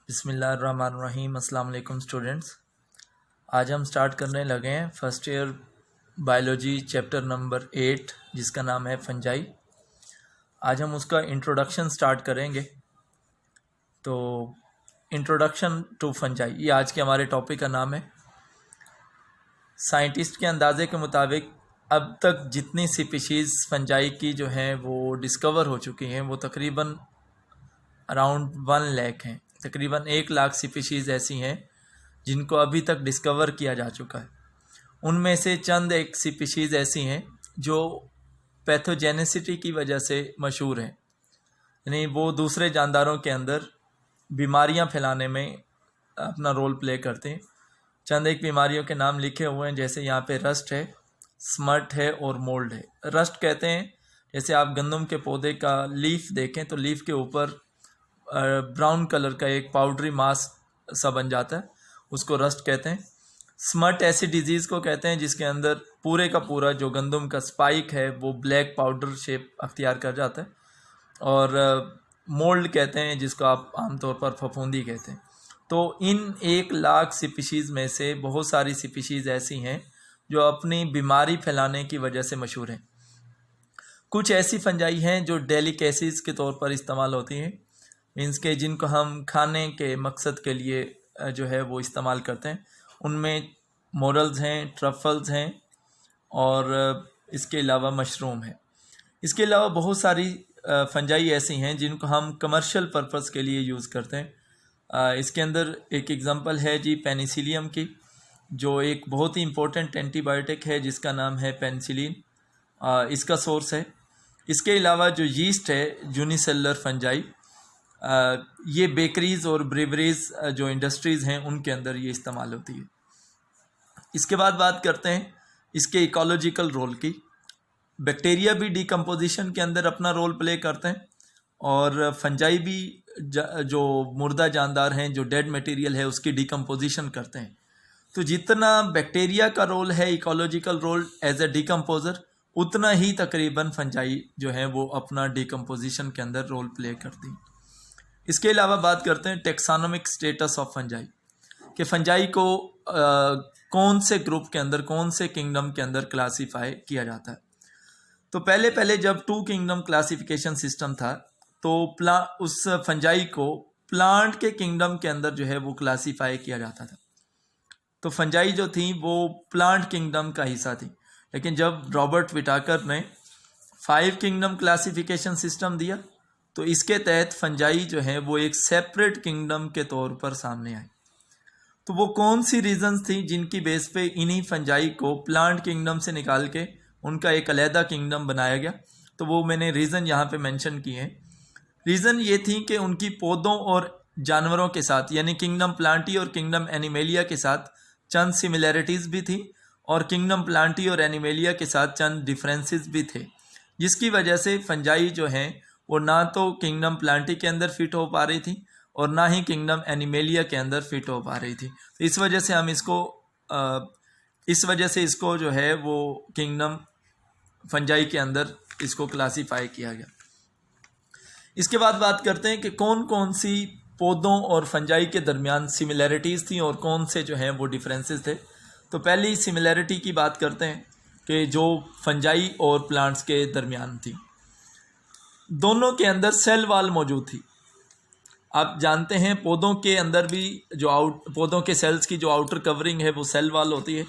बिस्मिल्लाहिर्रहमानिर्रहीम। अस्सलाम वालेकुम स्टूडेंट्स। आज हम स्टार्ट करने लगे हैं first year biology chapter number 8 जिसका नाम है फंजाई। आज हम उसका इंट्रोडक्शन स्टार्ट करेंगे। तो इंट्रोडक्शन टू फंजाई ये आज के हमारे टॉपिक का नाम है। साइंटिस्ट के अंदाजे के मुताबिक अब तक जितनी स्पीशीज़ फंजाई की जो हैं वो डिस्कवर हो चुकी हैं वो तकरीबन अराउंड 1 लाख हैं। तकरीबन 1 लाख स्पीशीज़ ऐसी हैं जिनको अभी तक डिस्कवर किया जा चुका है। उनमें से चंद एक स्पीशीज़ ऐसी हैं जो पैथोजेनिसिटी की वजह से मशहूर हैं, यानी वो दूसरे जानदारों के अंदर बीमारियां फैलाने में अपना रोल प्ले करते हैं। चंद एक बीमारियों के नाम लिखे हुए हैं, जैसे यहाँ पे रस्ट है, स्मट है और मोल्ड है। रस्ट कहते हैं जैसे आप गंदम के पौधे का लीफ देखें तो लीफ के ऊपर ब्राउन कलर का एक पाउडरी मास सा बन जाता है, उसको रस्ट कहते हैं। स्मट ऐसी डिजीज़ को कहते हैं जिसके अंदर पूरे का पूरा जो गंदम का स्पाइक है वो ब्लैक पाउडर शेप अख्तियार कर जाता है। और मोल्ड कहते हैं जिसको आप आमतौर पर फफूंदी कहते हैं। तो इन 1 लाख स्पीशीज़ में से बहुत सारी स्पीशीज़ ऐसी हैं जो अपनी बीमारी फैलाने की वजह से मशहूर हैं। कुछ ऐसी फंजाई हैं जो डेलिकेसीज़ के तौर पर इस्तेमाल होती हैं, मीन्स के जिनको हम खाने के मकसद के लिए जो है वो इस्तेमाल करते हैं। उनमें मोरल्स हैं, ट्रफल्स हैं और इसके अलावा मशरूम है। इसके अलावा बहुत सारी फंजाई ऐसी हैं जिनको हम कमर्शियल पर्पस के लिए यूज़ करते हैं। इसके अंदर एक एग्ज़ाम्पल है जी पेनिसिलियम की, जो एक बहुत ही इम्पोर्टेंट एंटीबायोटिक है जिसका नाम है पेनिसिलिन, इसका सोर्स है। इसके अलावा जो यीस्ट है यूनिसेलुलर फंजाई, ये बेकरीज़ और ब्रेवरीज जो इंडस्ट्रीज़ हैं उनके अंदर ये इस्तेमाल होती है। इसके बाद बात करते हैं इसके इकोलॉजिकल रोल की। बैक्टीरिया भी डिकम्पोजिशन के अंदर अपना रोल प्ले करते हैं और फंजाई भी जो मुर्दा जानदार हैं, जो डेड मटेरियल है उसकी डिकम्पोजिशन करते हैं। तो जितना बैक्टीरिया का रोल है ecological role as a decomposer, उतना ही तकरीबन फंजाई जो है वो अपना डिकम्पोजिशन के अंदर रोल प्ले करती हैं। इसके अलावा बात करते हैं टेक्सानोमिक स्टेटस ऑफ फंजाई, कि फंजाई को कौन से ग्रुप के अंदर, कौन से किंगडम के अंदर क्लासीफाई किया जाता है। तो पहले जब 2 किंगडम क्लासिफिकेशन सिस्टम था तो उस फंजाई को प्लांट के किंगडम के अंदर जो है वो क्लासीफाई किया जाता था। तो फंजाई जो थी वो प्लांट किंगडम का हिस्सा थी, लेकिन जब रॉबर्ट विटाकर ने 5 किंगडम क्लासिफिकेशन सिस्टम दिया तो इसके तहत फंजाई जो है वो एक सेपरेट किंगडम के तौर पर सामने आई। तो वो कौन सी रीजंस थी जिनकी बेस पे इन्हीं फंजाई को प्लांट किंगडम से निकाल के उनका एक अलहदा किंगडम बनाया गया, तो वो मैंने रीज़न यहाँ पे मेंशन किए हैं। रीज़न ये थी कि उनकी पौधों और जानवरों के साथ, यानी किंगडम प्लांटी और किंगडम एनिमेलिया के साथ चंद सिमिलैरिटीज़ भी थी और किंगडम प्लांटी और एनिमेलिया के साथ चंद डिफरेंसेस भी थे, जिसकी वजह से फंजाई जो हैं वो ना तो किंगडम प्लांटी के अंदर फिट हो पा रही थी और ना ही किंगडम एनिमेलिया के अंदर फिट हो पा रही थी। तो इस वजह से इसको जो है वो किंगडम फंजाई के अंदर इसको क्लासीफाई किया गया। इसके बाद बात करते हैं कि कौन कौन सी पौधों और फंजाई के दरमियान सिमिलैरिटीज़ थी और कौन से जो हैं वो डिफरेंसेस थे। तो पहली सिमिलैरिटी की बात करते हैं कि जो फंजाई और प्लांट्स के दरमियान थी, दोनों के अंदर सेल वाल मौजूद थी। आप जानते हैं पौधों के अंदर भी पौधों के सेल्स की जो आउटर कवरिंग है वो सेल वाल होती है,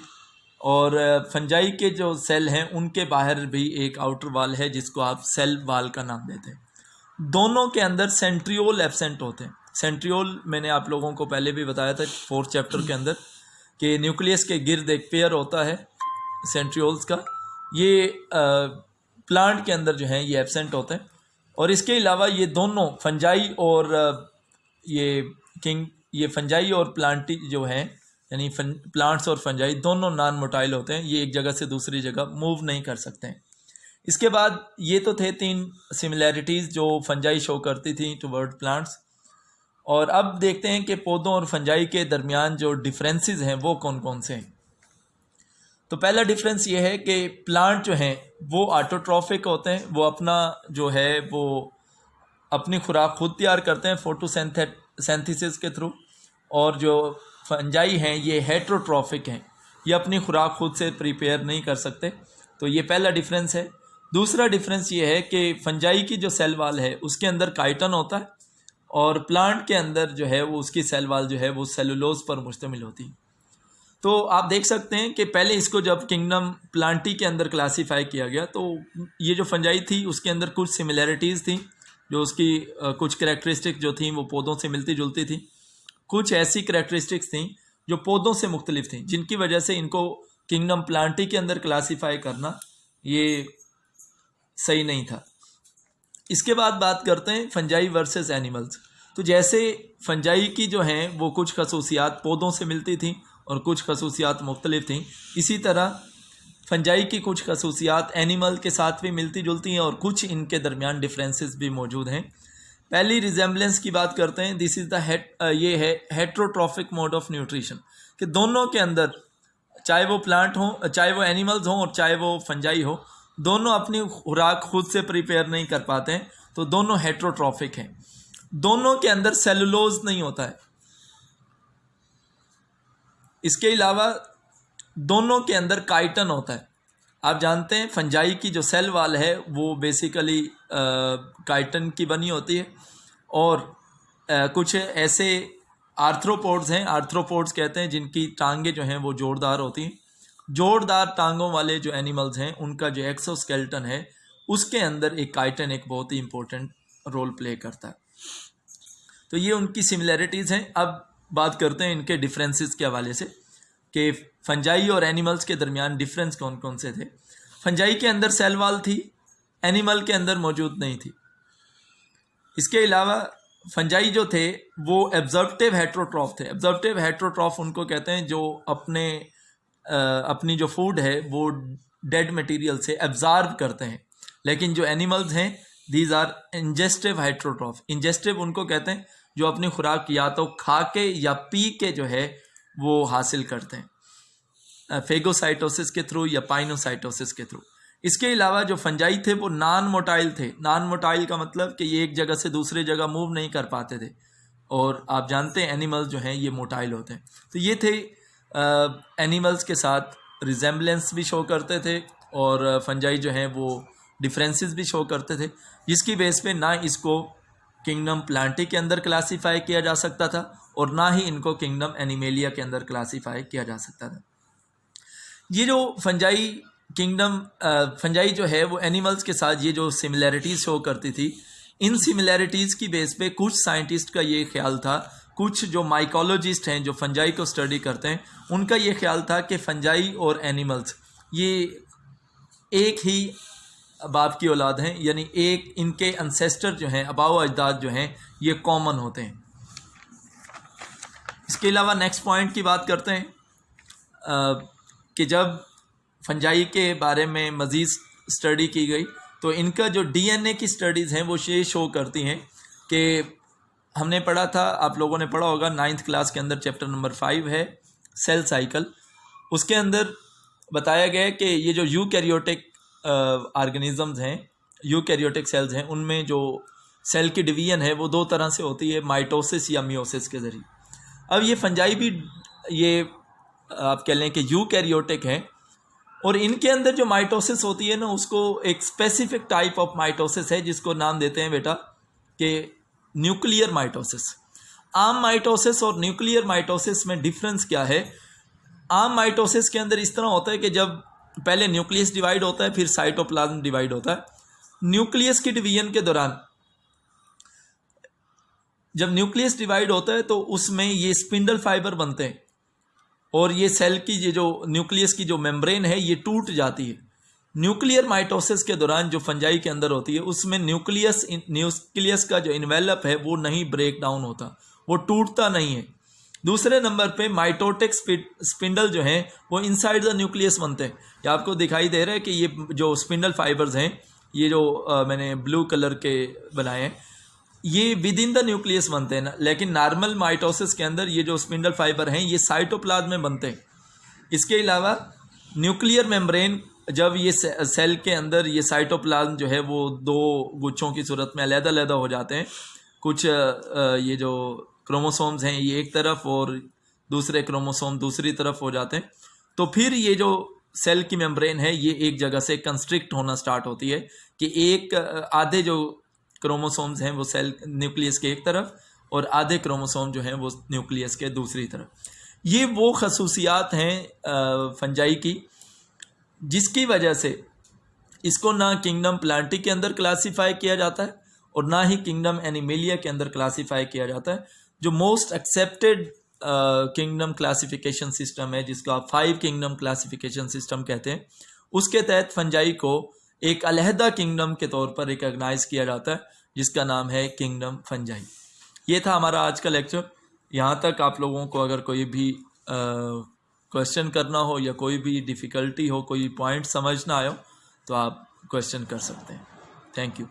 और फंजाई के जो सेल हैं उनके बाहर भी एक आउटर वाल है जिसको आप सेल वाल का नाम देते हैं। दोनों के अंदर सेंट्रियोल एब्सेंट होते हैं। सेंट्रियोल मैंने आप लोगों को पहले भी बताया था 4th चैप्टर के अंदर कि न्यूक्लियस के गिर्द एक पेयर होता है सेंट्रियोल्स का, ये प्लांट के अंदर जो है ये एब्सेंट होते हैं। और इसके अलावा ये दोनों फंजाई और ये फंजाई और प्लांटी जो हैं, यानी प्लांट्स और फंजाई दोनों नॉन मोटाइल होते हैं, ये एक जगह से दूसरी जगह मूव नहीं कर सकते हैं। इसके बाद ये तो थे 3 सिमिलैरिटीज़ जो फंजाई शो करती थी टुवर्ड प्लांट्स। और अब देखते हैं कि पौधों और फंजाई के दरमियान जो डिफरेंसेस हैं वो कौन कौन से हैं। तो पहला डिफरेंस ये है कि प्लांट जो हैं वो ऑटोट्रॉफिक होते हैं, वो अपना जो है वो अपनी खुराक खुद तैयार करते हैं, फोटोसिंथेसिस के थ्रू, और जो फंजाई हैं ये हेट्रोट्रॉफिक हैं, ये अपनी खुराक खुद से प्रिपेयर नहीं कर सकते। तो ये पहला डिफरेंस है। दूसरा डिफरेंस ये है कि फंजाई की जो सेल वाल है उसके अंदर काइटन होता है, और प्लांट के अंदर जो है वो उसकी सेल वाल जो है वो सेलुलोज पर मुश्तमिल होती है। तो आप देख सकते हैं कि पहले इसको जब किंगडम प्लांटी के अंदर क्लासीफाई किया गया तो ये जो फंजाई थी उसके अंदर कुछ सिमिलैरिटीज़ थी, जो उसकी कुछ करैक्टरिस्टिक जो थी वो पौधों से मिलती जुलती थी। कुछ ऐसी करैक्टरिस्टिक्स थी जो पौधों से मुख्तलिफ थी, जिनकी वजह से इनको किंगडम प्लांटी के अंदर क्लासीफाई करना ये सही नहीं था। इसके बाद बात करते हैं फंजाई वर्सेस एनिमल्स। तो जैसे फंजाई की जो हैं वो कुछ खसूसियात पौधों से मिलती थी और कुछ खसूसियात मुख्तलिफ थी, इसी तरह फंजाई की कुछ खसूसियात एनिमल के साथ भी मिलती जुलती हैं और कुछ इनके दरमियान डिफरेंसेस भी मौजूद हैं। पहली रिजेम्बलेंस की बात करते हैं। दिस इज़ द ये है हेट्रोट्रॉफिक मोड ऑफ न्यूट्रिशन, कि दोनों के अंदर चाहे वो प्लांट हो, चाहे वो एनिमल्स हों और चाहे वो फंजाई हो, दोनों अपनी खुराक खुद से प्रिपेयर नहीं कर पाते हैं, तो दोनों हेट्रोट्रॉफिक हैं। दोनों के अंदर सेलुलोज नहीं होता है। इसके अलावा दोनों के अंदर काइटन होता है। आप जानते हैं फंजाई की जो सेल वाल है वो बेसिकली काइटन की बनी होती है, और कुछ ऐसे आर्थ्रोपोड्स हैं, आर्थ्रोपोड्स कहते हैं, जिनकी टांगें जो हैं वो जोरदार होती हैं। जोरदार टांगों वाले जो एनिमल्स हैं उनका जो एक्सोस्केलेटन है उसके अंदर एक काइटन एक बहुत ही इंपॉर्टेंट रोल प्ले करता है। तो ये उनकी सिमिलैरिटीज़ हैं। अब बात करते हैं इनके डिफरेंसेस के हवाले से कि फंजाई और एनिमल्स के दरमियान डिफरेंस कौन कौन से थे। फंजाई के अंदर सेल वाल थी, एनिमल के अंदर मौजूद नहीं थी। इसके अलावा फंजाई जो थे वो एब्जॉर्प्टिव हेट्रोट्रॉफ थे। एब्जॉर्प्टिव हेट्रोट्रॉफ उनको कहते हैं जो अपनी जो फूड है वो डेड मटेरियल से एब्जॉर्ब करते हैं। लेकिन जो एनिमल्स हैं these are ingestive heterotroph. Ingestive उनको कहते हैं जो अपनी खुराक या तो खा के या पी के जो है वो हासिल करते हैं, फेगोसाइटोसिस के थ्रू या पाइनोसाइटोसिस के थ्रू। इसके अलावा जो फंजाई थे वो नॉन मोटाइल थे। नॉन मोटाइल का मतलब कि ये एक जगह से दूसरी जगह मूव नहीं कर पाते थे, और आप जानते हैं एनिमल्स जो हैं ये मोटाइल होते हैं। तो ये थे एनिमल्स के साथ रिजेम्बलेंस भी शो करते थे, और फंजाई जो हैं वो डिफरेंसेस भी शो करते थे, जिसकी बेस पे ना इसको किंगडम प्लांटी के अंदर क्लासीफाई किया जा सकता था और ना ही इनको किंगडम एनिमेलिया के अंदर क्लासीफाई किया जा सकता था। ये जो फंजाई जो है वो एनिमल्स के साथ ये जो सिमिलैरिटीज़ शो करती थी, इन सिमिलैरिटीज़ की बेस पे कुछ साइंटिस्ट का ये ख्याल था, कुछ जो माइकोलॉजिस्ट हैं जो फंजाई को स्टडी करते हैं, उनका ये ख्याल था कि फंजाई और एनिमल्स ये एक ही बाप की औलाद हैं, यानी एक इनके एंसेस्टर जो हैं, आबाओ अजदाद जो हैं ये कॉमन होते हैं। इसके अलावा नेक्स्ट पॉइंट की बात करते हैं कि जब फंजाई के बारे में मज़ीद स्टडी की गई तो इनका जो डीएनए की स्टडीज़ हैं वो ये शो करती हैं कि हमने पढ़ा था, आप लोगों ने पढ़ा होगा 9th क्लास के अंदर चैप्टर नंबर 5 है सेल साइकिल। उसके अंदर बताया गया है कि ये जो यूकैरियोटिक ऑर्गेनिजम्स हैं, यूकैरियोटिक सेल्स हैं, उनमें जो सेल की डिवीजन है वो दो तरह से होती है, माइटोसिस या मियोसिस के ज़रिए। अब ये फंजाई भी ये आप कह लें कि यूकैरियोटिक है, और इनके अंदर जो माइटोसिस होती है ना उसको एक स्पेसिफिक टाइप ऑफ माइटोसिस है जिसको नाम देते हैं बेटा कि न्यूक्लियर माइटोसिस। आम माइटोसिस और न्यूक्लियर माइटोसिस में डिफरेंस क्या है? आम माइटोसिस के अंदर इस तरह होता है कि जब पहले न्यूक्लियस डिवाइड होता है फिर साइटोप्लाज्म डिवाइड होता है। न्यूक्लियस की डिवीजन के दौरान जब न्यूक्लियस डिवाइड होता है तो उसमें ये स्पिंडल फाइबर बनते हैं और ये सेल की ये जो न्यूक्लियस की जो मेम्ब्रेन है ये टूट जाती है। न्यूक्लियर माइटोसिस के दौरान जो फंजाई के अंदर होती है उसमें न्यूक्लियस का जो इन्वेलप है वो नहीं ब्रेक डाउन होता, वो टूटता नहीं है। दूसरे नंबर पे माइटोटिक स्पिंडल जो हैं वो इनसाइड द न्यूक्लियस बनते हैं। ये आपको दिखाई दे रहा है कि ये जो स्पिंडल फाइबर्स हैं, ये जो मैंने ब्लू कलर के बनाए हैं, ये विद इन द न्यूक्लियस बनते हैं ना, लेकिन नॉर्मल माइटोसिस के अंदर ये जो स्पिंडल फाइबर हैं ये साइटोप्लाज्म में बनते हैं। इसके अलावा न्यूक्लियर मेम्ब्रेन जब ये सेल के अंदर ये साइटोप्लाज्म जो है वो दो गुच्छों की सूरत में अलग-अलग हो जाते हैं, कुछ ये जो क्रोमोसोम्स हैं ये एक तरफ और दूसरे क्रोमोसोम दूसरी तरफ हो जाते हैं, तो फिर ये जो सेल की मेम्ब्रेन है ये एक जगह से कंस्ट्रिक्ट होना स्टार्ट होती है कि एक आधे जो क्रोमोसोम्स हैं वो सेल न्यूक्लियस के एक तरफ और आधे क्रोमोसोम जो हैं वो न्यूक्लियस के दूसरी तरफ। ये वो खसूसियात हैं फंजाई की जिसकी वजह से इसको ना किंगडम प्लांटी के अंदर क्लासीफाई किया जाता है और ना ही किंगडम एनिमेलिया के अंदर क्लासीफाई किया जाता है। जो most accepted kingdom classification system है जिसको आप 5 किंगडम क्लासिफिकेशन सिस्टम कहते हैं, उसके तहत फंजाई को एक अलहदा किंगडम के तौर पर रिकॉग्नाइज किया जाता है जिसका नाम है किंगडम फंजाई। ये था हमारा आज का लेक्चर। यहाँ तक आप लोगों को अगर कोई भी क्वेश्चन करना हो या कोई भी डिफ़िकल्टी हो, कोई पॉइंट समझ ना आए हो तो आप क्वेश्चन कर सकते हैं। Thank you.